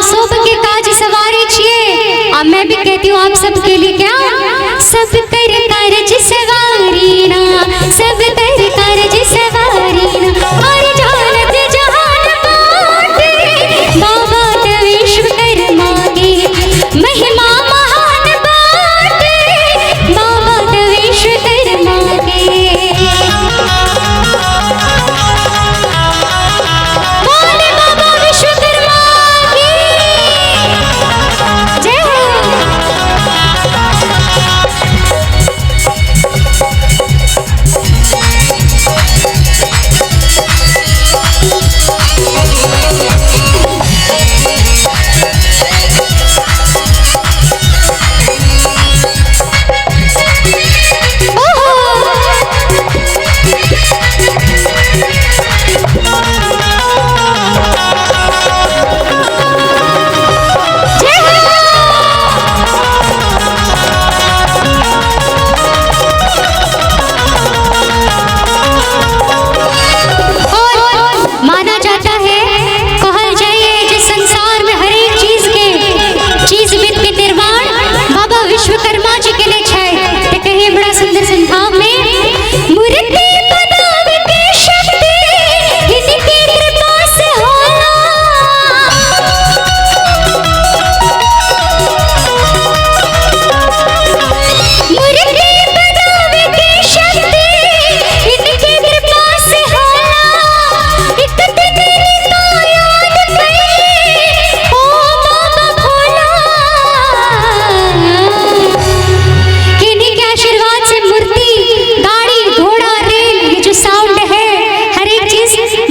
सबके काज सवारी छिए। अब मैं भी कहती हूँ आप सबके लिए क्या, सब कर कारज सवारी ना, सब कर कारज सवारी ना, और जानत जहान बाटे बाबा त विश्वकर्मा के, महिमा महान बाटे बाबा त विश्वकर्मा के। बोले बाबा विश्वकर्मा की जय हो।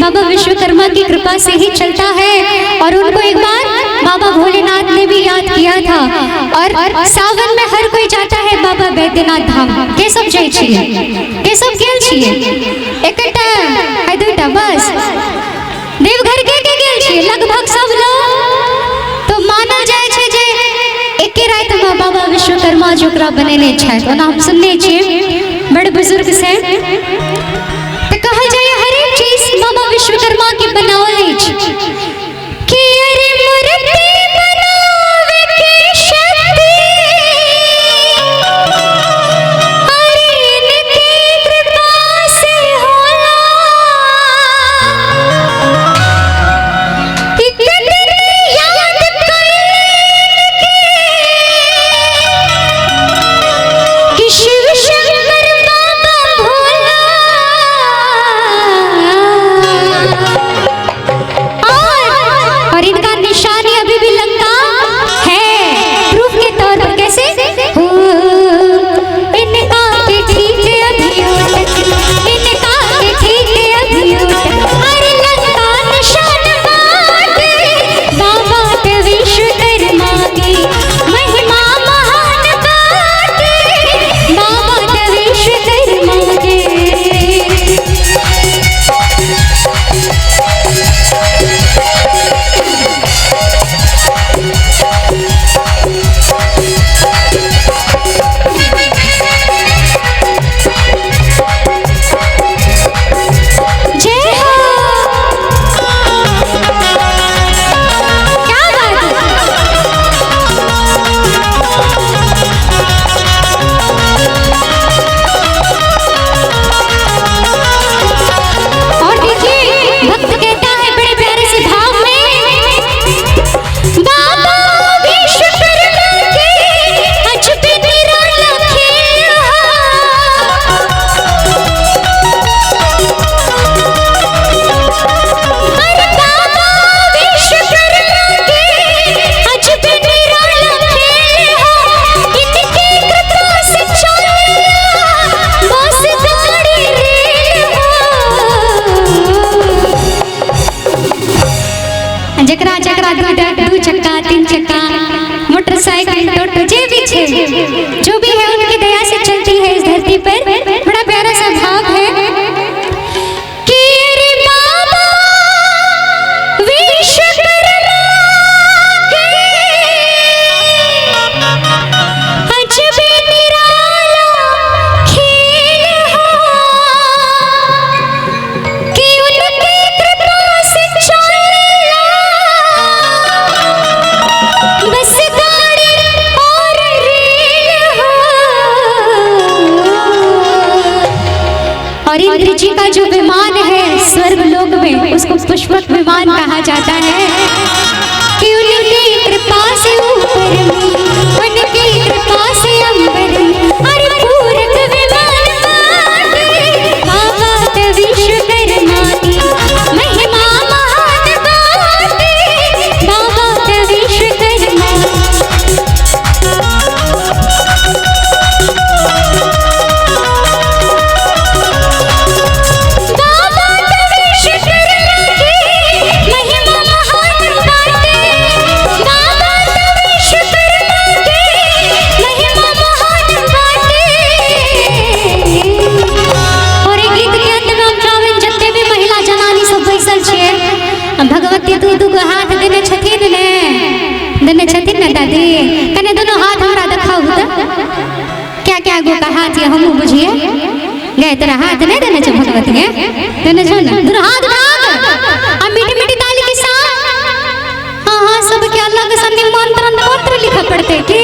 बाबा विश्वकर्मा की कृपा से ही चलता है। और उनको एक बार बाबा भोलेनाथ ने भी याद किया था। और सावन में हर कोई जाता है बाबा बैद्यनाथ धाम। के सब जाय छिए, के सब गेल छिए, एकटा है दुटा बस देवघर के गेल छिए लगभग सब लोग। तो माना जाय छै जे एके रात में बाबा विश्वकर्मा जोकरा बनेने छै, ओना हम सुनने छिए बड़ बुजुर्ग से। तो कहल जाय हर एक चीज बाबा विश्वकर्मा के बनावल अछि कि अरे मूर्ति बनावे के शक्ति अरे इनके कृपा से होला। एक दिन याद कइले कि शिव शंकर बाबा भोला और इनका निशानी अभी भी लंका है। प्रूफ के तौर पर कैसे हो इनका के ठीक अभियोजक, इनका के ठीक अभियोजक, अरे लंका निशान बाटे बाबा के विश्वकर्मा की, महिमा महान बाटे बाबा के विश्वकर्मा के। जकरा जकरा दू चक्का तीन चक्का मोटरसाइकिल टोटो जे भी छे, जो भी है उनकी दया से चलती है इस धरती पर। बड़ा प्यारा सा भाव है कि अरे बाबा विश्वकर्मा के अजब निराला खेल हो कि उनकी कृपा से चला बस गाड़ी और रेल हो। और इंद्र जी का जो विमान है स्वर्ग लोक में उसको पुष्पक विमान कहा जाता है कि उनकी कृपा से ऊपर में, उनकी कृपा से अंबर में हर पूरक विमान बाटे। बाबा विश्वकर्मा की महिमा महान बाटे। बाबा विश्वकर्मा भगवती दू हाथ देने छथिन न दादी कने दोनों हाथ हमरा दिखाऊ त क्या क्या गो का हाथ ये हम बुझिए गए तेरा हाथ नहीं देने छ भगवती के देने छ ना दोनों हाथ भाग आ मीठी मीठी ताली के साथ हां सब के अलग से मंत्र लिखा पड़ते की